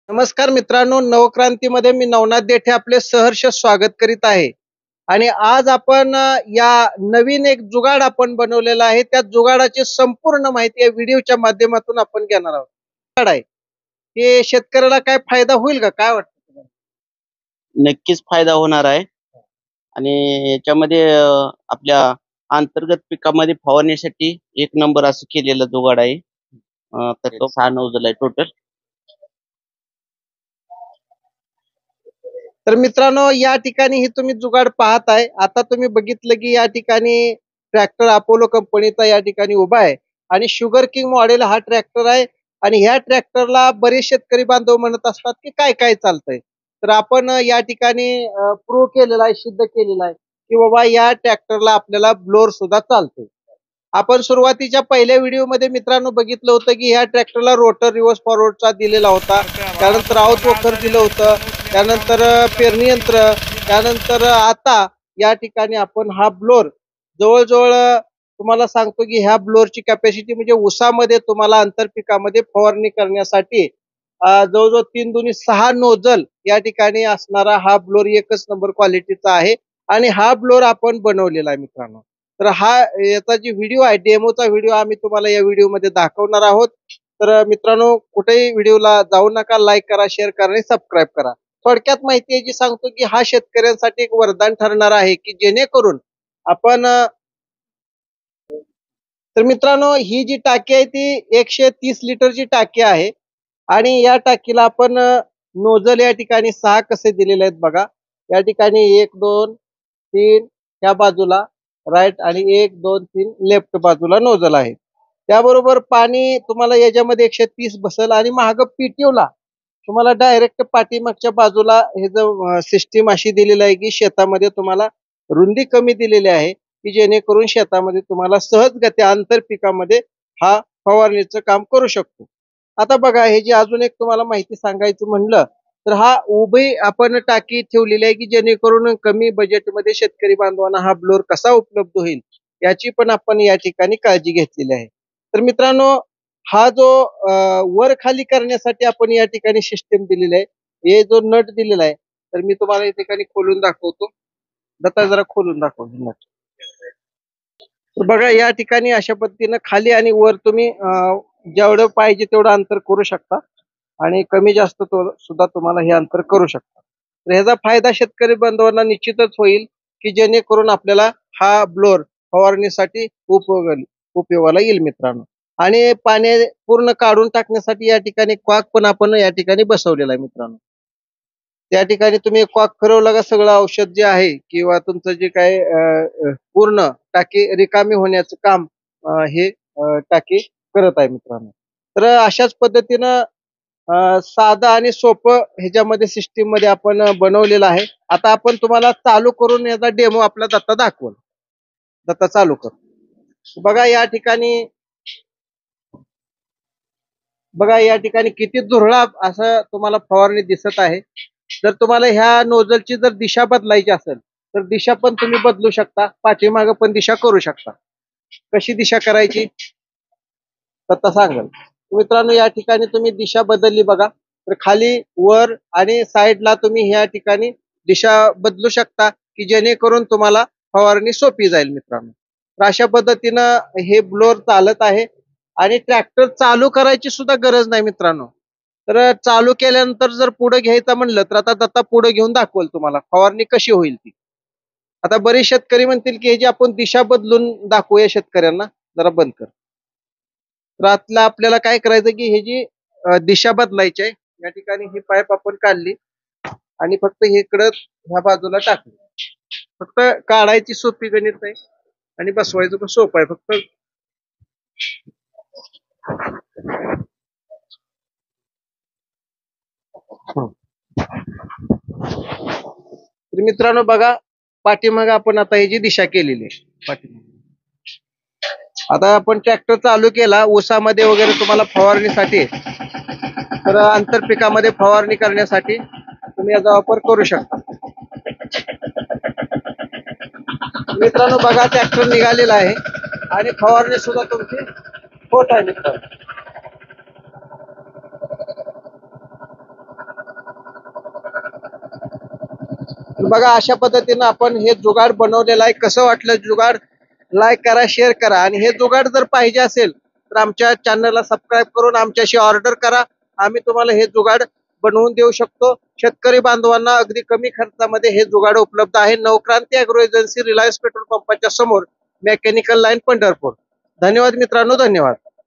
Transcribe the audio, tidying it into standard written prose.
नमस्कार मित्रांनो, नवक्रांतीमध्ये मी नवनाथ देठे आपले सहर्ष स्वागत करीत आहे. आणि आज आपण या नवीन एक जुगाड आपण बनवलेला आहे. त्या जुगाडाची संपूर्ण माहिती या व्हिडिओच्या माध्यमातून आपण घेणार आहोत. जुगाड आहे. हे शेतकऱ्याला काय फायदा होईल का? काय वाटतं तुम्हाला? नक्कीच फायदा होणार आहे आणि याच्यामध्ये आपल्या अंतर्गत पिकामध्ये फवारण्यासाठी एक नंबर असं केलेलं जुगाड आहे. तर तो 6 नोझल आहे टोटल. तर मित्रांनो, या ठिकाणी हे तुम्ही जुगाड पाहत आहे. आता तुम्ही बघितलं की या ठिकाणी ट्रॅक्टर अपोलो कंपनीचा या ठिकाणी उभा आहे आणि शुगर किंग मॉडेल हा ट्रॅक्टर आहे. आणि ह्या ट्रॅक्टरला बरेच शेतकरी बांधव म्हणत असतात की काय काय चालतंय. तर आपण या ठिकाणी प्रूव्ह केलेला आहे, सिद्ध केलेला आहे की बाबा या ट्रॅक्टरला आपल्याला ब्लोअर सुद्धा चालतोय. आपण सुरुवातीच्या पहिल्या व्हिडिओमध्ये मित्रांनो बघितलं होतं की ह्या ट्रॅक्टरला रोटर रिव्हर्स फॉरवर्डचा दिलेला होता. त्यानंतर आउट वोकर दिलं होतं. त्यानंतर पेरणी यंत्र. त्यानंतर आता या ठिकाणी आपण हा ब्लोअर जवळ-जवळ तुम्हाला सांगतो की ह्या ब्लोअरची कॅपॅसिटी म्हणजे ऊसामध्ये तुम्हाला आंतरपिकामध्ये फवारणी करण्यासाठी जवळ-जवळ 3 दुनी 6 नोझल या ठिकाणी असणारा हा ब्लोअर एकच नंबर क्वालिटीचा आहे. आणि हा ब्लोअर आपण बनवलेला आहे मित्रांनो. तर हा याचा जी व्हिडिओ आहे, डेमोचा व्हिडिओ आम्ही तुम्हाला या व्हिडिओमध्ये दाखवणार आहोत. तर मित्रांनो, कुठेही व्हिडिओला जाऊ नका. लाईक करा, शेअर करा आणि सबस्क्राईब करा. थोडक्यात माहिती आहे जी सांगतो की हा शेतकऱ्यांसाठी एक वरदान ठरणार आहे की जेणेकरून आपण तर मित्रांनो, ही जी टाकी आहे ती 130 लिटरची टाकी आहे. आणि या टाकीला आपण नोझल या ठिकाणी 6 कसे दिलेले आहेत बघा. या ठिकाणी 1, 2, 3 ह्या बाजूला राईट आणि 1, 2, 3 लेफ्ट बाजूला नोझल आहे. त्याबरोबर पाणी तुम्हाला याच्यामध्ये 130 बसेल आणि मागं पीटीओला तुम्हाला डायरेक्ट पाठीमागच्या बाजूला हे जो सिस्टीम अशी दिलेली आहे की शेतामध्ये तुम्हाला रुंदी कमी दिलेली आहे की जेणेकरून शेतामध्ये तुम्हाला सहजगत्या आंतरपिकामध्ये हा फवारणीचं काम करू शकतो. आता बघा, हे जी अजून एक तुम्हाला माहिती सांगायचं म्हणलं तर हा उभी आपण टाकी ठेवलेली आहे की जेणेकरून कमी बजेटमध्ये शेतकरी बांधवांना हा ब्लोअर कसा उपलब्ध होईल याची पण आपण या ठिकाणी काळजी घेतलेली आहे. तर मित्रांनो, हा जो वर खाली करण्यासाठी आपण या ठिकाणी सिस्टीम दिलेली आहे. हे जो नट दिलेला आहे, तर मी तुम्हाला या ठिकाणी खोलून दाखवतो. दत्ता जरा खोलून दाखव नट. तर बघा, या ठिकाणी अशा पद्धतीनं खाली आणि वर तुम्ही जेवढं पाहिजे तेवढं अंतर करू शकता आणि कमी जास्त सुद्धा तुम्हाला हे अंतर करू शकता. तर ह्याचा फायदा शेतकरी बांधवांना निश्चितच होईल की जेणेकरून आपल्याला हा ब्लोअर फवारणीसाठी उपयोगाला येईल मित्रांनो. आणि पाणी पूर्ण काढून टाकण्यासाठी या ठिकाणी कॉक पण आपण या ठिकाणी बसवलेला आहे मित्रांनो. त्या ठिकाणी तुम्ही कॉक फिरवलं का सगळं औषध जे आहे किंवा तुमचं जे काही पूर्ण टाकी रिकामी होण्याचं काम हे टाकी करत आहे मित्रांनो. तर अशाच पद्धतीनं साधं आणि सोपं ह्याच्यामध्ये सिस्टीम मध्ये आपण बनवलेलं आहे. आता आपण तुम्हाला चालू करून याचा डेमो आपला दत्ता दाखवल. दत्ता चालू कर. बघा या ठिकाणी बघा या ठिकाणी किती धुरळा असं तुम्हाला फवारणी दिसत आहे. जर तुम्हाला ह्या नोझलची जर दिशा बदलायची असेल तर दिशा पण तुम्ही बदलू शकता. पाठीमागं पण दिशा करू शकता. कशी दिशा करायची दत्ता सांगेल. मित्रांनो, या ठिकाणी तुम्ही दिशा बदलली बघा. तर खाली वर आणि साईडला तुम्ही ह्या ठिकाणी दिशा बदलू शकता की जेणेकरून तुम्हाला फवारणी सोपी जाईल मित्रांनो. तर अशा पद्धतीनं हे ब्लोअर चालत आहे. आणि ट्रॅक्टर चालू करायची सुद्धा गरज नाही मित्रांनो. तर चालू केल्यानंतर जर पुढे घ्यायचं म्हणलं तर आता दत्ता पुढे घेऊन दाखवल तुम्हाला फवारणी कशी होईल ती. आता बरेच शेतकरी म्हणतील की हे जे आपण दिशा बदलून दाखवूया शेतकऱ्यांना. जरा बंद कर. तर आतला आपल्याला काय करायचं की हे जी दिशा बदलायची आहे. या ठिकाणी ही पाईप आपण काढली आणि फक्त हे इकडं ह्या बाजूला टाकली. फक्त काढायची सोपी गणित आहे आणि बसवायचं पण सोपं आहे. फक्त तर मित्रांनो बघा, पाठीमागे आपण आता ह्याची दिशा केलेली आहे. पाठीमागे आता आपण ट्रॅक्टर चालू केला ऊसामध्ये वगैरे तुम्हाला फवारणीसाठी, तर आंतरपिकामध्ये फवारणी करण्यासाठी तुम्ही याचा वापर करू शकता. मित्रांनो बघा, ट्रॅक्टर निघालेला आहे आणि फवारणी सुद्धा तुमची होत आहे मित्रांनो. बघा अशा पद्धतीनं आपण हे जुगाड बनवलेलं आहे. कसं वाटलं जुगाड? लाईक करा, शेअर करा आणि हे जुगाड जर पाहिजे असेल तर आमच्या चॅनलला सबस्क्राईब करून आमच्याशी ऑर्डर करा. आम्ही तुम्हाला हे जुगाड बनवून देऊ शकतो. शेतकरी बांधवांना अगदी कमी खर्चामध्ये हे जुगाड उपलब्ध आहे. Navkranti agro agency, Reliance petrol पंपाच्या समोर, मेकॅनिकल लाईन, पंढरपूर. धन्यवाद मित्रांनो, धन्यवाद.